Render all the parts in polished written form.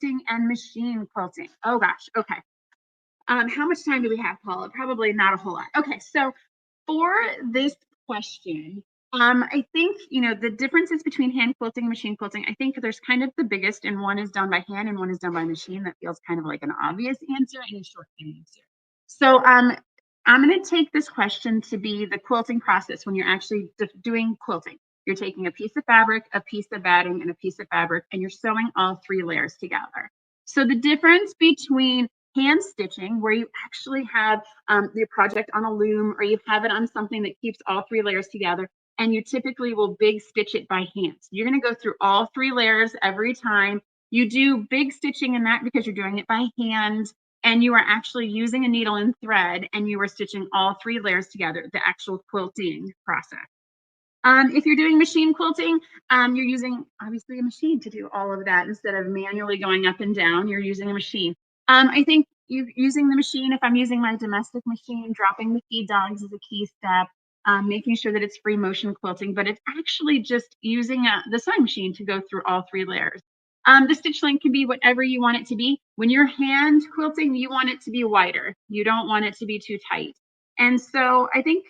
quilting and machine quilting? Oh gosh, okay. How much time do we have, Paula? Probably not a whole lot. Okay, so for this question, I think, the differences between hand quilting and machine quilting, I think there's kind of the biggest, and one is done by hand and one is done by machine. That feels kind of like an obvious answer and a short answer. So I'm going to take this question to be the quilting process when you're actually doing quilting. You're taking a piece of fabric, a piece of batting, and a piece of fabric, and you're sewing all three layers together. So the difference between hand stitching, where you actually have your project on a loom or you have it on something that keeps all three layers together, and you typically will big stitch it by hand. So you're going to go through all three layers every time. You do big stitching in that because you're doing it by hand, and you are actually using a needle and thread, and you are stitching all three layers together, the actual quilting process. If you're doing machine quilting, you're using obviously a machine to do all of that. Instead of manually going up and down, you're using a machine. I think using the machine, if I'm using my domestic machine, dropping the feed dogs is a key step, making sure that it's free motion quilting, but it's actually just using the sewing machine to go through all three layers. The stitch length can be whatever you want it to be. When you're hand quilting, you want it to be wider. You don't want it to be too tight. And so I think,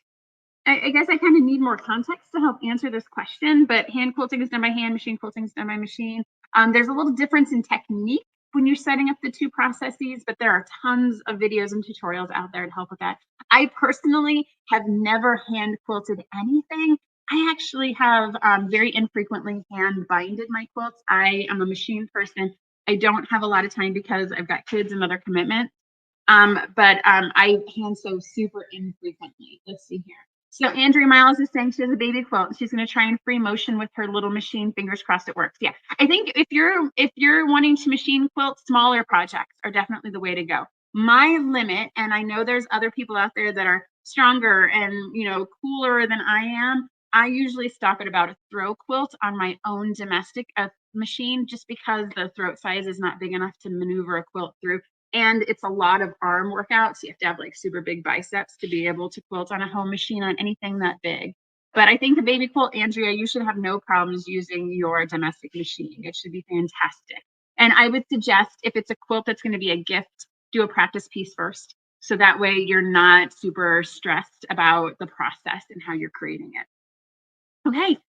I guess I kind of need more context to help answer this question, but hand quilting is done by hand, machine quilting is done by machine. There's a little difference in technique when you're setting up the two processes, but there are tons of videos and tutorials out there to help with that. I personally have never hand quilted anything. I actually have very infrequently hand binded my quilts. I am a machine person. I don't have a lot of time because I've got kids and other commitments. But I hand sew super infrequently. Let's see here. So Andrea Miles is saying she has a baby quilt. She's going to try and free motion with her little machine. Fingers crossed it works. Yeah, I think if you're wanting to machine quilt, smaller projects are definitely the way to go. My limit, and I know there's other people out there that are stronger and cooler than I am. I usually stop at about a throw quilt on my own domestic machine, just because the throat size is not big enough to maneuver a quilt through. And it's a lot of arm workouts. You have to have like super big biceps to be able to quilt on a home machine on anything that big. But I think the baby quilt, Andrea, you should have no problems using your domestic machine. It should be fantastic. And I would suggest, if it's a quilt that's going to be a gift, do a practice piece first. So that way you're not super stressed about the process and how you're creating it. Okay,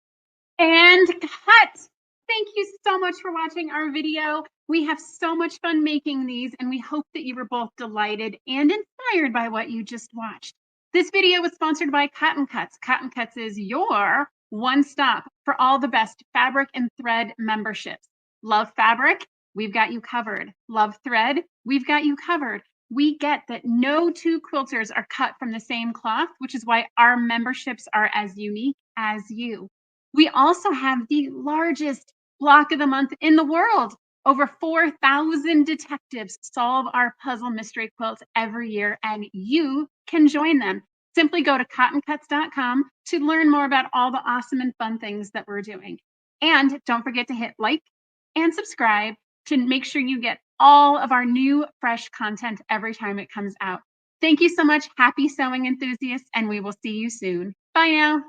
and cut. Thank you so much for watching our video. We have so much fun making these, and we hope that you were both delighted and inspired by what you just watched. This video was sponsored by Cotton Cuts. Cotton Cuts is your one stop for all the best fabric and thread memberships. Love fabric? We've got you covered. Love thread? We've got you covered. We get that no two quilters are cut from the same cloth, which is why our memberships are as unique as you. We also have the largest block of the month in the world. Over 4,000 detectives solve our puzzle mystery quilts every year, and you can join them. Simply go to cottoncuts.com to learn more about all the awesome and fun things that we're doing. And don't forget to hit like and subscribe to make sure you get all of our new fresh content every time it comes out. Thank you so much. Happy sewing enthusiasts, and we will see you soon. Bye now.